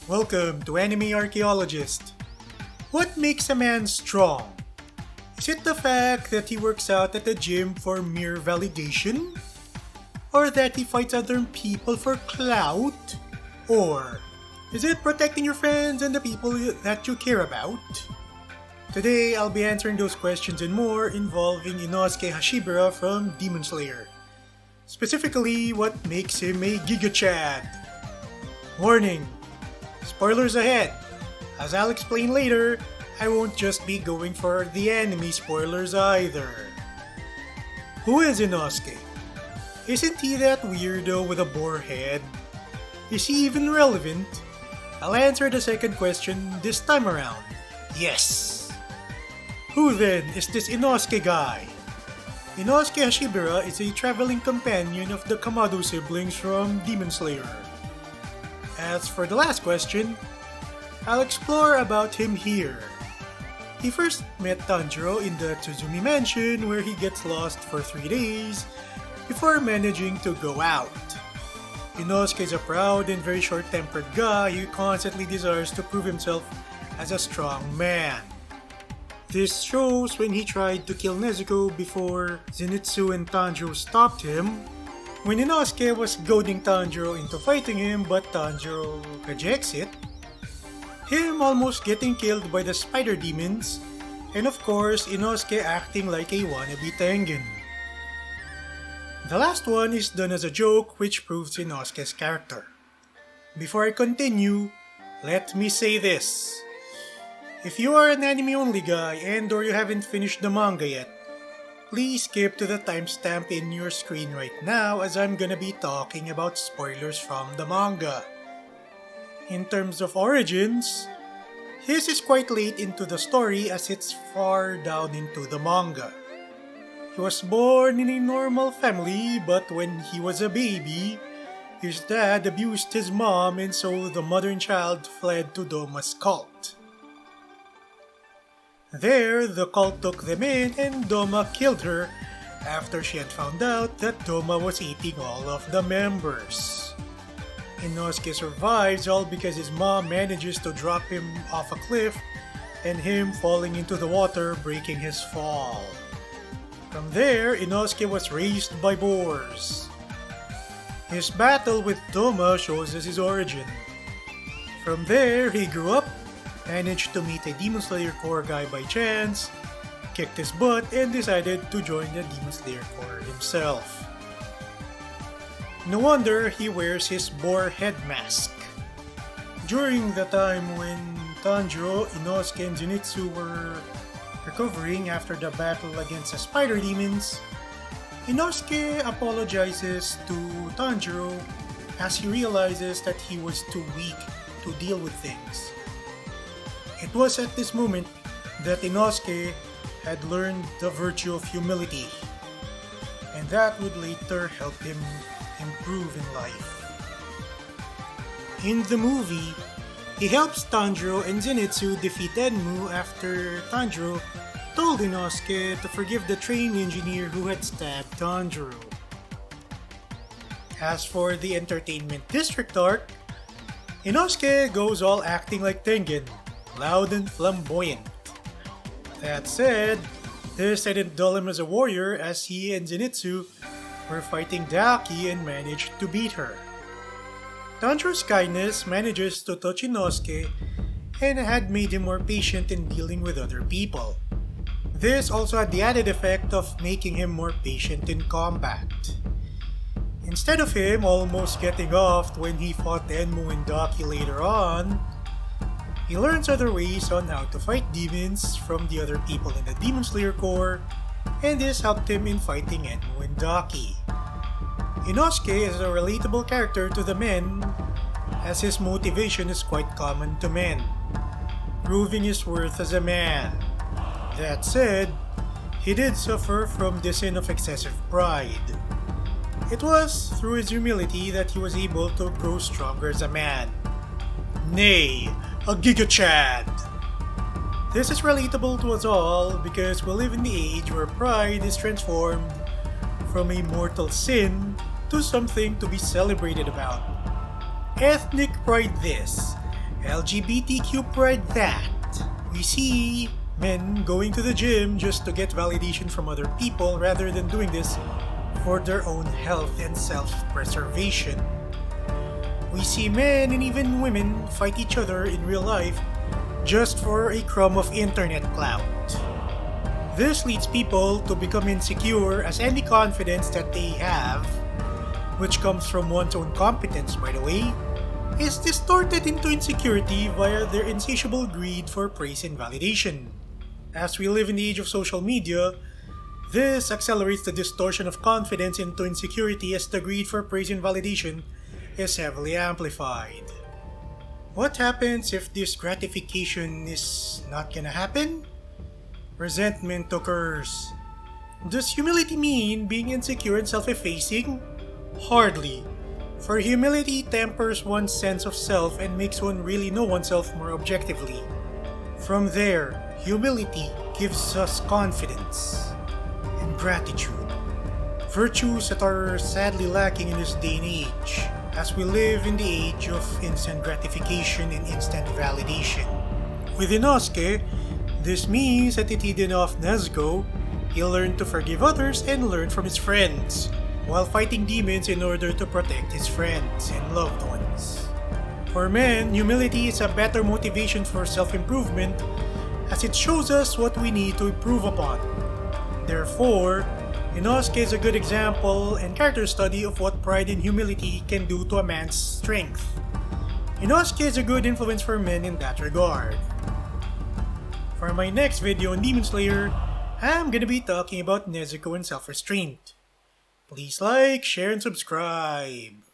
Welcome to Anime Archaeologist. What makes a man strong? Is it the fact that he works out at the gym for mere validation? Or that he fights other people for clout? Or is it protecting your friends and the people that you care about? Today, I'll be answering those questions and more involving Inosuke Hashibira from Demon Slayer. Specifically, what makes him a Giga Chad. Warning! Spoilers ahead! As I'll explain later, I won't just be going for the anime spoilers either. Who is Inosuke? Isn't he that weirdo with a boar head? Is he even relevant? I'll answer the second question this time around. Yes! Who then is this Inosuke guy? Inosuke Hashibira is a traveling companion of the Kamado siblings from Demon Slayer. As for the last question, I'll explore about him here. He first met Tanjiro in the Tsuzumi mansion where he gets lost for 3 days before managing to go out. Inosuke is a proud and very short-tempered guy who constantly desires to prove himself as a strong man. This shows when he tried to kill Nezuko before Zenitsu and Tanjiro stopped him, when Inosuke was goading Tanjiro into fighting him but Tanjiro rejects it, him almost getting killed by the spider demons, and of course Inosuke acting like a wannabe Tengen. The last one is done as a joke which proves Inosuke's character. Before I continue, let me say this. If you are an anime-only guy and or you haven't finished the manga yet, please skip to the timestamp in your screen right now as I'm gonna be talking about spoilers from the manga. In terms of origins, his is quite late into the story as it's far down into the manga. He was born in a normal family, but when he was a baby, his dad abused his mom and so the mother and child fled to Doma's cult. There, the cult took them in and Doma killed her after she had found out that Doma was eating all of the members. Inosuke survives all because his mom manages to drop him off a cliff and him falling into the water breaking his fall. From there, Inosuke was raised by boars. His battle with Doma shows us his origin. From there, he grew up, managed to meet a Demon Slayer Corps guy by chance, kicked his butt, and decided to join the Demon Slayer Corps himself. No wonder he wears his boar head mask. During the time when Tanjiro, Inosuke, and Zenitsu were recovering after the battle against the spider demons, Inosuke apologizes to Tanjiro as he realizes that he was too weak to deal with things. It was at this moment that Inosuke had learned the virtue of humility, and that would later help him improve in life. In the movie, he helps Tanjiro and Zenitsu defeat Enmu after Tanjiro told Inosuke to forgive the train engineer who had stabbed Tanjiro. As for the Entertainment District arc, Inosuke goes all acting like Tengen, loud and flamboyant. That said, this didn't dull him as a warrior as he and Zenitsu were fighting Daki and managed to beat her. Tanjiro's kindness manages to touch Inosuke and had made him more patient in dealing with other people. This also had the added effect of making him more patient in combat. Instead of him almost getting off when he fought Enmu and Daki later on, he learns other ways on how to fight demons from the other people in the Demon Slayer Corps, and this helped him in fighting Enmu and Daki. Inosuke is a relatable character to the men, as his motivation is quite common to men, proving his worth as a man. That said, he did suffer from the sin of excessive pride. It was through his humility that he was able to grow stronger as a man. Nay, a Giga Chad! This is relatable to us all because we live in the age where pride is transformed from a mortal sin to something to be celebrated about. Ethnic pride this, LGBTQ pride that. We see men going to the gym just to get validation from other people rather than doing this for their own health and self-preservation. We see men and even women fight each other in real life just for a crumb of internet clout. This leads people to become insecure as any confidence that they have, which comes from one's own competence by the way, is distorted into insecurity via their insatiable greed for praise and validation. As we live in the age of social media, this accelerates the distortion of confidence into insecurity as the greed for praise and validation is heavily amplified. What happens if this gratification is not gonna happen? Resentment occurs. Does humility mean being insecure and self-effacing? Hardly, for humility tempers one's sense of self and makes one really know oneself more objectively. From there, humility gives us confidence and gratitude, virtues that are sadly lacking in this day and age, as we live in the age of instant gratification and instant validation. With Inosuke, this means that at the end of Nezuko, he'll learn to forgive others and learn from his friends, while fighting demons in order to protect his friends and loved ones. For men, humility is a better motivation for self-improvement as it shows us what we need to improve upon. Therefore, Inosuke is a good example and character study of what pride and humility can do to a man's strength. Inosuke is a good influence for men in that regard. For my next video on Demon Slayer, I'm gonna be talking about Nezuko and self-restraint. Please like, share, and subscribe.